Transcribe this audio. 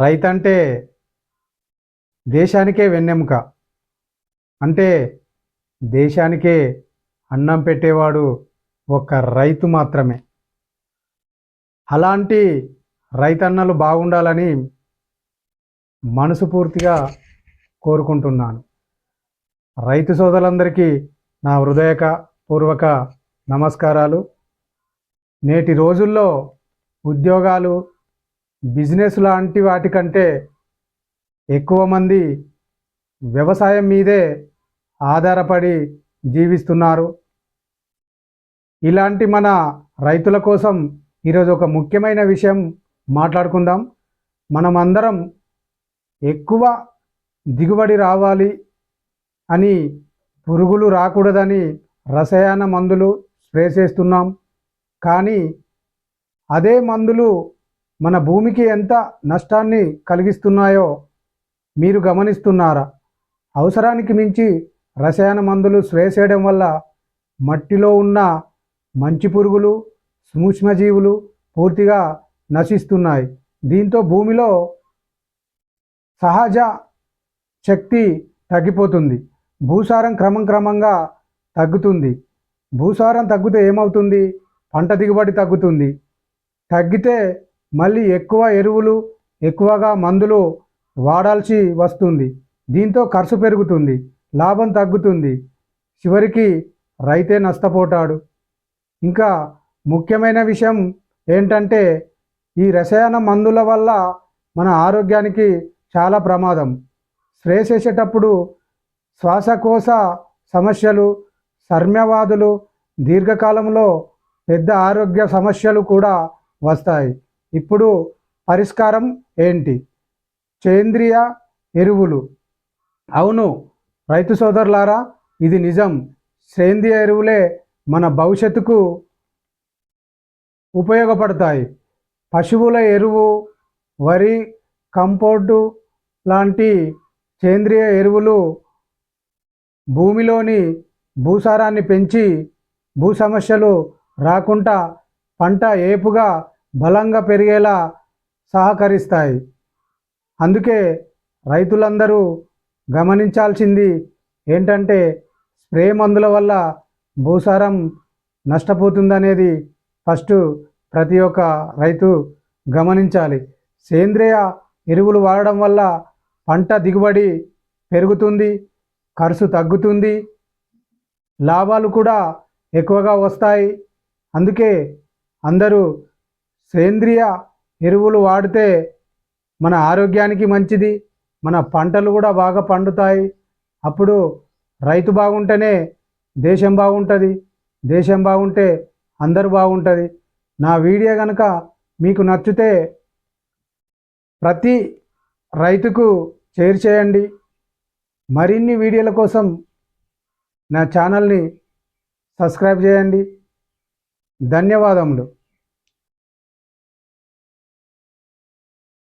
రైతంటే దేశానికే వెన్నెముక. అంటే దేశానికే అన్నం పెట్టేవాడు ఒక్క రైతు మాత్రమే. అలాంటి రైతన్నలు బాగుండాలని మనసుపూర్తిగా కోరుకుంటున్నాను. రైతు సోదరులందరికీ నా హృదయపూర్వక నమస్కారాలు. నేటి రోజుల్లో ఉద్యోగాలు, బిజినెస్ లాంటి వాటికంటే ఎక్కువ మంది వ్యవసాయం మీదే ఆధారపడి జీవిస్తున్నారు. ఇలాంటి మన రైతుల కోసం ఈరోజు ఒక ముఖ్యమైన విషయం మాట్లాడుకుందాం. మనమందరం ఎక్కువ దిగుబడి రావాలి అని, పురుగులు రాకూడదని రసాయన మందులు స్ప్రే చేస్తున్నాం. కానీ అదే మందులు మన భూమికి ఎంత నష్టాన్ని కలిగిస్తున్నాయో మీరు గమనిస్తున్నారా? అవసరానికి మించి రసాయన మందులు స్ప్రే చేయడం వల్ల మట్టిలో ఉన్న మంచి పురుగులు, సూక్ష్మజీవులు పూర్తిగా నశిస్తున్నాయి. దీంతో భూమిలో సహజ శక్తి తగ్గిపోతుంది. భూసారం క్రమంగా తగ్గుతుంది. భూసారం తగ్గితే ఏమవుతుంది? పంట దిగుబడి తగ్గుతుంది. తగ్గితే మళ్ళీ ఎక్కువ ఎరువులు, ఎక్కువగా మందులు వాడాల్సి వస్తుంది. దీంతో ఖర్చు పెరుగుతుంది, లాభం తగ్గుతుంది. చివరికి రైతే నష్టపోతాడు. ఇంకా ముఖ్యమైన విషయం ఏంటంటే, ఈ రసాయన మందుల వల్ల మన ఆరోగ్యానికి చాలా ప్రమాదం. స్ప్రే చేసేటప్పుడు శ్వాసకోశ సమస్యలు, సర్మ్యవాదులు, దీర్ఘకాలంలో పెద్ద ఆరోగ్య సమస్యలు కూడా వస్తాయి. ఇప్పుడు పరిష్కారం ఏంటి? సేంద్రియ ఎరువులు. అవును రైతు సోదరులారా, ఇది నిజం. సేంద్రియ ఎరువులే మన భవిష్యత్తుకు ఉపయోగపడతాయి. పశువుల ఎరువు, వరి కంపోస్టు లాంటి సేంద్రియ ఎరువులు భూమిలోని భూసారాన్ని పెంచి భూ సమస్యలు రాకుండా పంట ఏపుగా బలంగా పెరిగేలా సహకరిస్తాయి. అందుకే రైతులందరూ గమనించాల్సింది ఏంటంటే, స్ప్రే మందుల వల్ల భూసారం నష్టపోతుందనేది ఫస్ట్ ప్రతి ఒక్క రైతు గమనించాలి. సేంద్రియ ఎరువులు వాడడం వల్ల పంట దిగుబడి పెరుగుతుంది, ఖర్చు తగ్గుతుంది, లాభాలు కూడా ఎక్కువగా వస్తాయి. అందుకే అందరూ సేంద్రియ ఎరువులు వాడితే మన ఆరోగ్యానికి మంచిది, మన పంటలు కూడా బాగా పండుతాయి. అప్పుడు రైతు బాగుంటేనే దేశం బాగుంటుంది, దేశం బాగుంటే అందరూ బాగుంటుంది. నా వీడియో కనుక మీకు నచ్చితే ప్రతి రైతుకు షేర్ చేయండి. మరిన్ని వీడియోల కోసం నా ఛానల్ని సబ్స్క్రైబ్ చేయండి. ధన్యవాదములు.